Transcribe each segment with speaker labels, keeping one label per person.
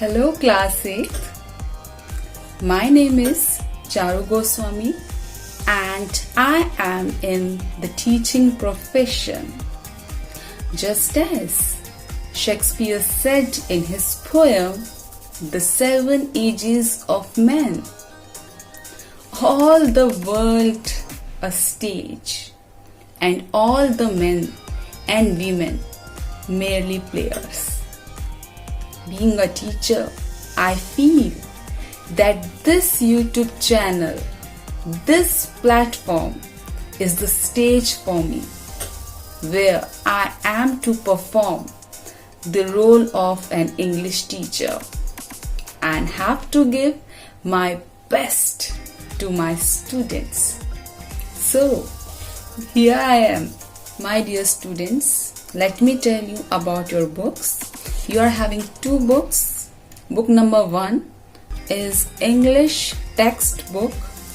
Speaker 1: Hello class 8th. My name is Charu Goswami and I am in the teaching profession. Just as Shakespeare said in his poem, The 7 Ages of Men, all the world a stage and all the men and women merely players. Being a teacher, I feel that this YouTube channel, this platform is the stage for me where I am to perform the role of an English teacher and have to give my best to my students. So, here I am, my dear students. Let me tell you about your books. You are having 2 books. Book number 1 is English textbook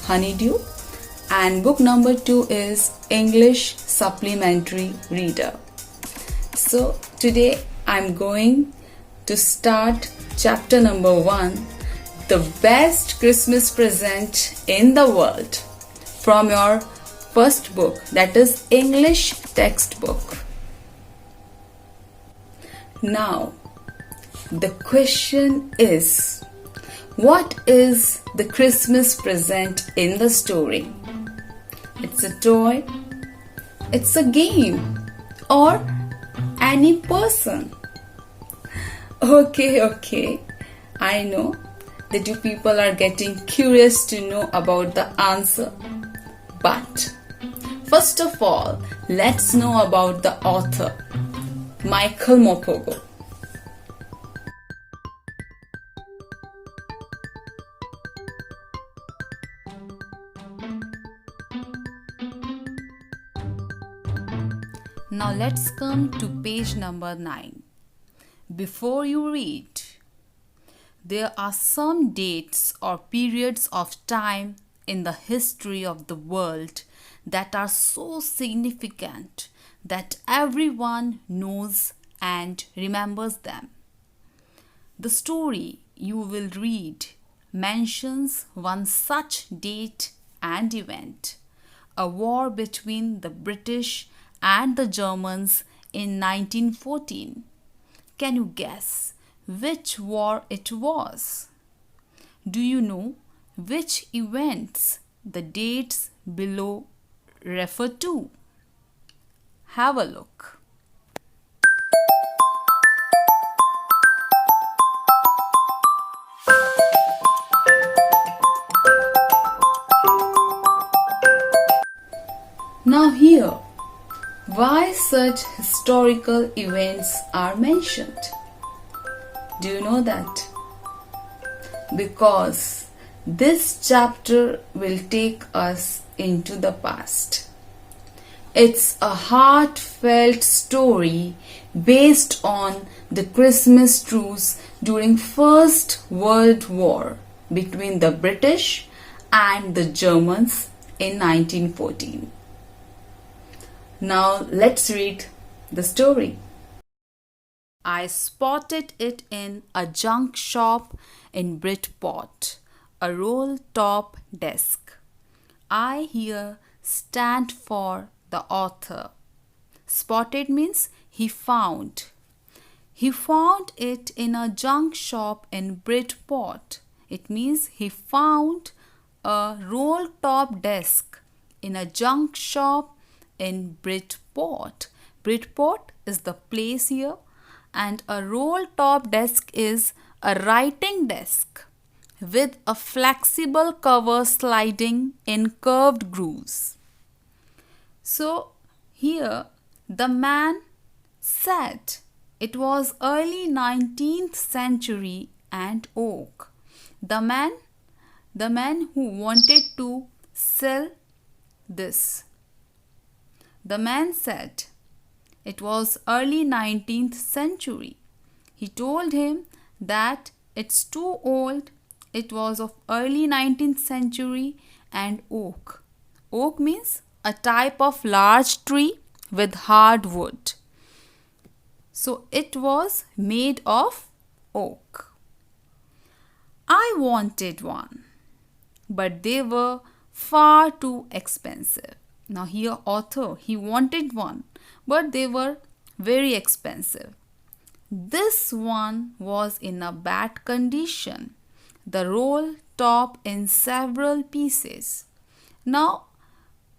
Speaker 1: Honeydew and book number 2 is English supplementary reader. So today I'm going to start chapter number 1, the best Christmas present in the world, from your first book, that is English textbook. Now, the question is, what is the Christmas present in the story? It's a toy, it's a game, or any person? Okay, I know that you people are getting curious to know about the answer. But first of all, let's know about the author, Michael Morpurgo. Now let's come to page number 9. Before you read, there are some dates or periods of time in the history of the world that are so significant that everyone knows and remembers them. The story you will read mentions one such date and event, a war between the British and the Germans in 1914. Can you guess which war it was? Do you know which events the dates below refer to? Have a look. Now here, why such historical events are mentioned? Do you know that? Because this chapter will take us into the past. It's a heartfelt story based on the Christmas truce during First World War between the British and the Germans in 1914. Now let's read the story. I spotted it in a junk shop in Bridport, a roll-top desk. I here stand for the author. Spotted means he found. He found it in a junk shop in Bridport. It means he found a roll-top desk in a junk shop in Bridport. Bridport is the place here, and a roll-top desk is a writing desk with a flexible cover sliding in curved grooves. So here the man said it was early 19th century and oak. The man who wanted to sell this. The man said it was early 19th century. He told him that it's too old. It was of early 19th century and oak. Oak means a type of large tree with hard wood. So it was made of oak. I wanted one, but they were far too expensive. Now here author, he wanted one, but they were very expensive. This one was in a bad condition. The roll top in several pieces. Now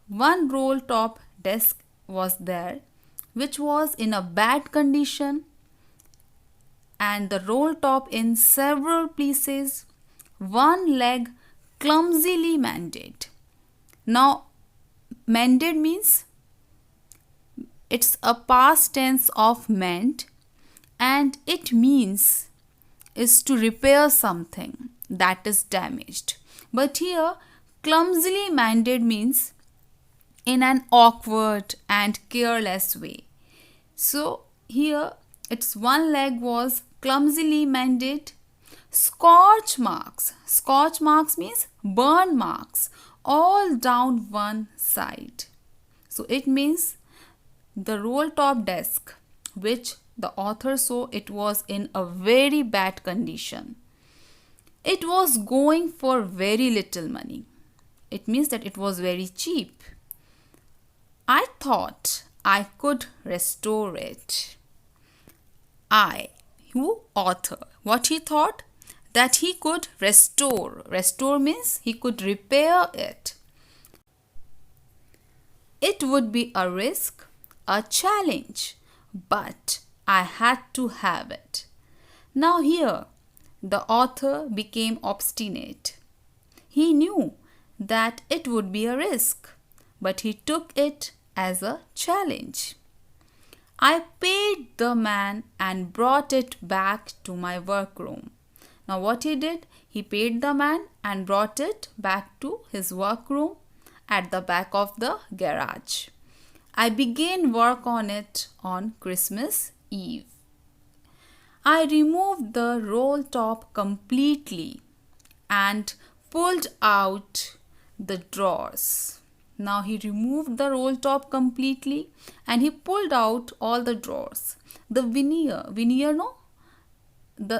Speaker 1: one roll top desk was there which was in a bad condition, and the roll top in several pieces, one leg clumsily mended. Now mended means it's a past tense of mend, and it means is to repair something that is damaged. But here clumsily mended means in an awkward and careless way. So here its one leg was clumsily mended. Scorch marks means burn marks all down one side. So it means the roll top desk which the author saw, it was in a very bad condition. It was going for very little money. It means that it was very cheap. I thought I could restore it. Author, what he thought? That he could restore. Restore means he could repair it. It would be a risk, a challenge, but I had to have it. Now here, the author became obstinate. He knew that it would be a risk, but he took it as a challenge. I paid the man and brought it back to my workroom. Now what he did? He paid the man and brought it back to his workroom at the back of the garage. I began work on it on Christmas Eve. I removed the roll top completely and pulled out the drawers. Now he removed the roll top completely and he pulled out all the drawers. The veneer no?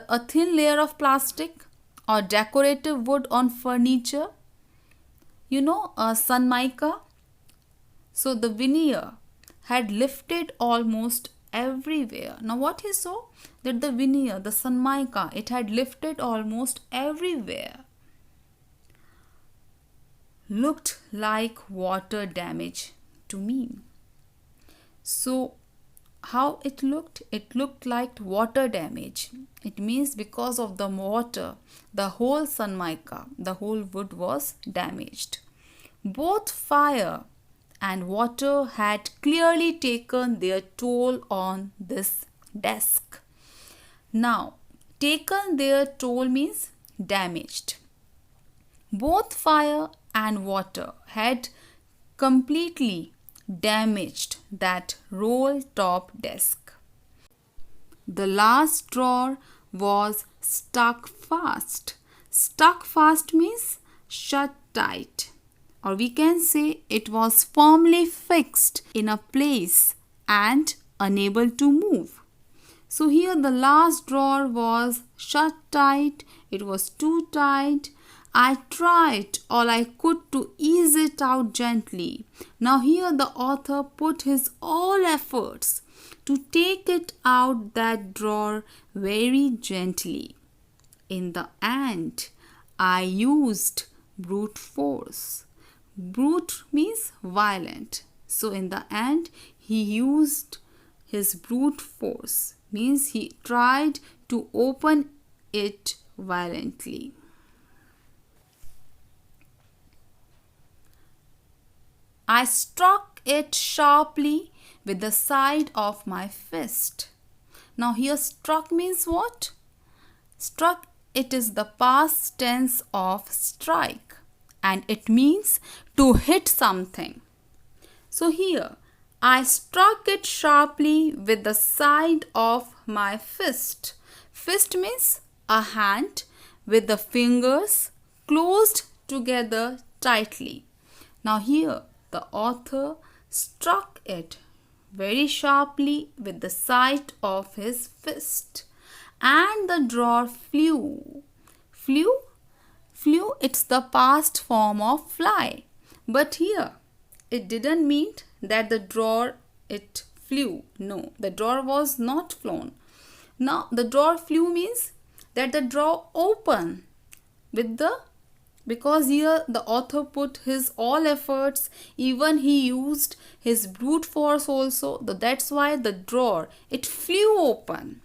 Speaker 1: A thin layer of plastic or decorative wood on furniture. You know, sun mica. So the veneer had lifted almost everywhere. Now what he saw? That the veneer, the sun mica, it had lifted almost everywhere. Looked like water damage to me. So how it looked? It looked like water damage. It means because of the water, the whole sun mica, the whole wood was damaged. Both fire and water had clearly taken their toll on this desk. Now, taken their toll means damaged. Both fire and water had completely damaged that roll top desk. The last drawer was stuck fast. Stuck fast means shut tight, or we can say it was firmly fixed in a place and unable to move. So here the last drawer was shut tight. It was too tight. I tried all I could to ease it out gently. Now here the author put his all efforts to take it out that drawer very gently. In the end, I used brute force. Brute means violent. So in the end, he used his brute force. Means he tried to open it violently. I struck it sharply with the side of my fist. Now here struck means what? Struck, it is the past tense of strike and it means to hit something. So here I struck it sharply with the side of my fist. Fist means a hand with the fingers closed together tightly. Now here the author struck it very sharply with the side of his fist and the drawer flew Flew? Flew, it's the past form of fly. But here, it didn't mean that the drawer, it flew. No, the drawer was not flown. Now, the drawer flew means that the drawer opened with the, because here the author put his all efforts, even he used his brute force also. That's why the drawer, it flew open.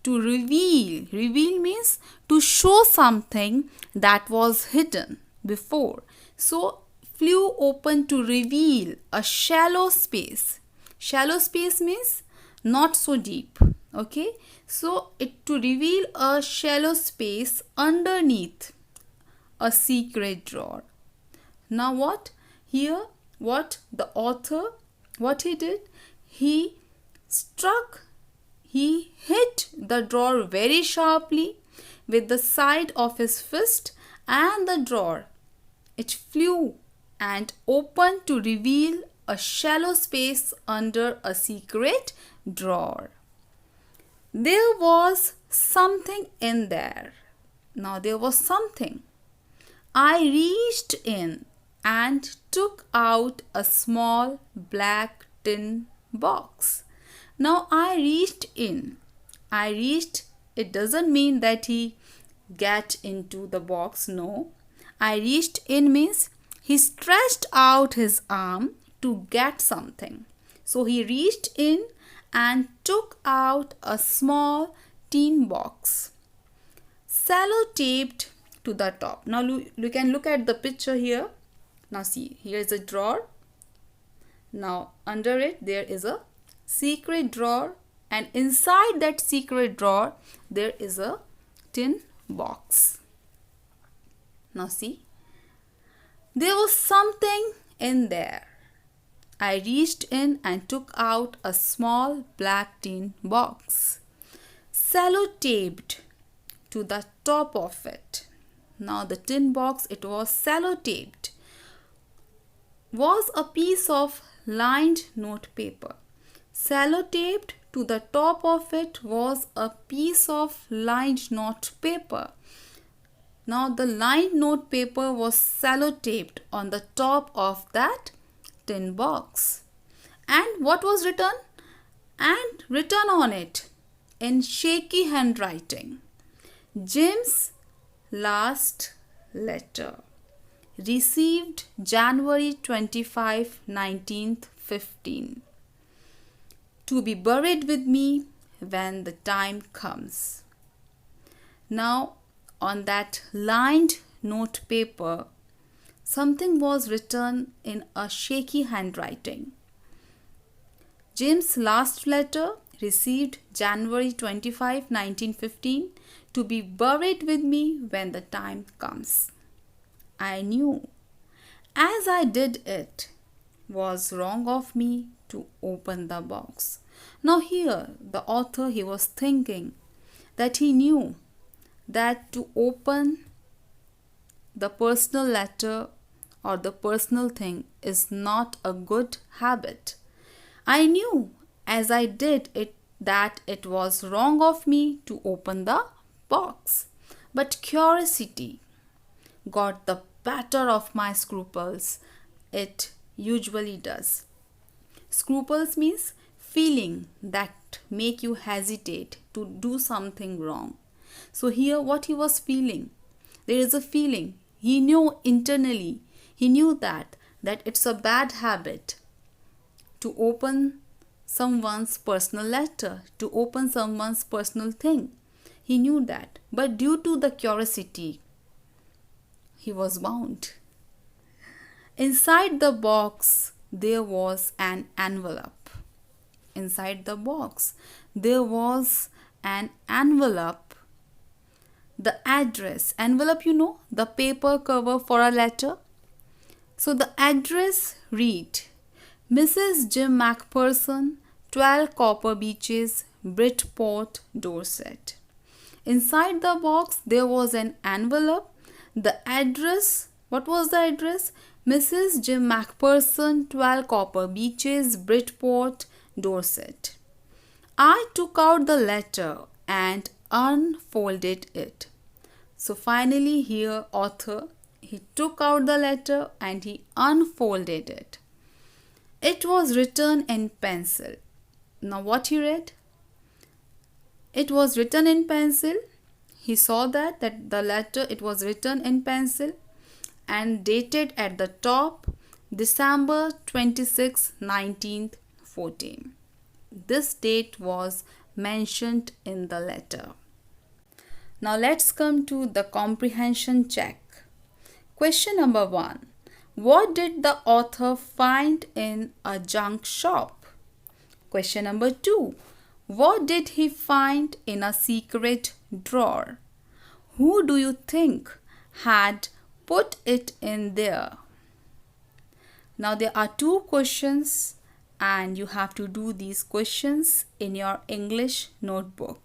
Speaker 1: To reveal. Reveal means to show something that was hidden before. So, flew open to reveal a shallow space. Shallow space means not so deep. Okay. So, it to reveal a shallow space underneath a secret drawer. Now what? Here, what the author, what he did? He hit the drawer very sharply with the side of his fist, and the drawer, it flew and opened to reveal a shallow space under a secret drawer. There was something in there. Now there was something. I reached in and took out a small black tin box. Now I reached in. I reached, it doesn't mean that he got into the box. No. I reached in means he stretched out his arm to get something. So he reached in and took out a small tin box, sellotaped to the top. Now you can look at the picture here. Now see, here is a drawer. Now under it there is a secret drawer, and inside that secret drawer there is a tin box. Now see, there was something in there. I reached in and took out a small black tin box, sellotaped to the top of it. Now the tin box, it was sellotaped, was a piece of lined note paper. Sellotaped to the top of it was a piece of lined note paper. Now the lined note paper was sellotaped on the top of that tin box. And what was written? And written on it in shaky handwriting, Jim's last letter, received January 25, 1915. To be buried with me when the time comes. Now, on that lined note paper, something was written in a shaky handwriting. Jim's last letter, received January 25, 1915, to be buried with me when the time comes. I knew, as I did it, was wrong of me to open the box. Now here, the author, he was thinking that he knew that to open the personal letter or the personal thing is not a good habit. I knew as I did it that it was wrong of me to open the box. But curiosity got the better of my scruples. It usually does. Scruples means feeling that make you hesitate to do something wrong. So here what he was feeling, there is a feeling. He knew internally, he knew that it's a bad habit to open someone's personal letter, to open someone's personal thing. He knew that. But due to the curiosity, he was bound. Inside the box, there was an envelope. Inside the box, there was an envelope. The address, envelope, you know, the paper cover for a letter. So the address read, Mrs. Jim MacPherson, 12 Copper Beeches, Bridport, Dorset. Inside the box, there was an envelope. The address, what was the address? Mrs. Jim MacPherson, 12 Copper Beeches, Bridport, Dorset. I took out the letter and unfolded it. So finally here author, he took out the letter and he unfolded it. It was written in pencil. Now what he read? It was written in pencil. He saw that the letter, it was written in pencil and dated at the top December 26, 1914. This date was mentioned in the letter. Now let's come to the comprehension check. Question number 1. What did the author find in a junk shop? Question number 2. What did he find in a secret drawer? Who do you think had put it in there? Now there are 2 questions and you have to do these questions in your English notebook.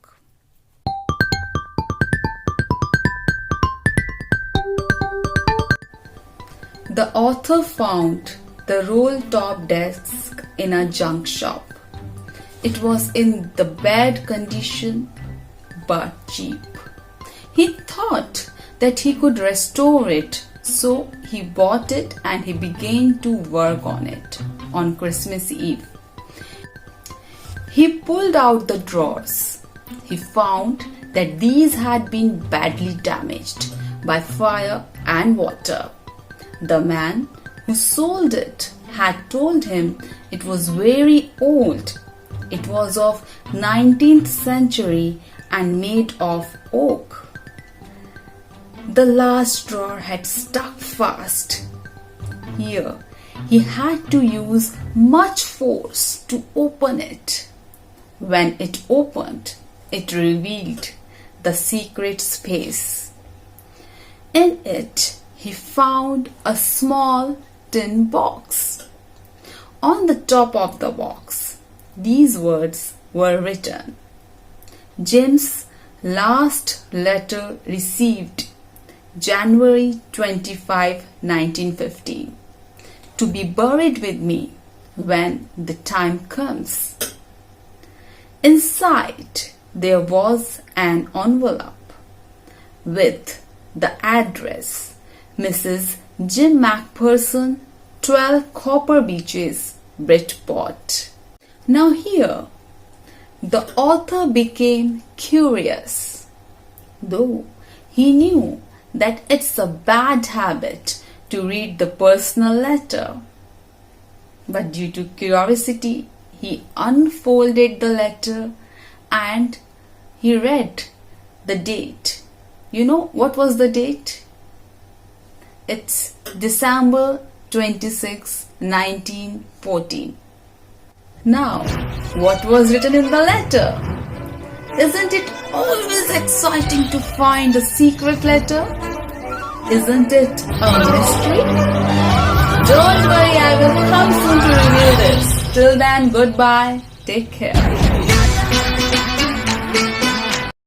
Speaker 1: The author found the roll-top desk in a junk shop. It was in the bad condition but cheap. He thought that he could restore it, so he bought it and he began to work on it on Christmas Eve. He pulled out the drawers. He found that these had been badly damaged by fire and water. The man who sold it had told him it was very old. It was of 19th century and made of oak. The last drawer had stuck fast. Here, he had to use much force to open it. When it opened, it revealed the secret space. In it, he found a small tin box. On the top of the box, these words were written: Jim's last letter received January 25, 1915. To be buried with me when the time comes. Inside there was an envelope with the address Mrs. Jim Macpherson, 12 Copper Beeches, Bridgeport. Now here, the author became curious, though he knew that it's a bad habit to read the personal letter. But due to curiosity, he unfolded the letter and he read the date. You know what was the date? It's December 26, 1914. Now, what was written in the letter? Isn't it always exciting to find a secret letter? Isn't it a mystery? Don't worry, I will come soon to reveal this. Till then, goodbye. Take care.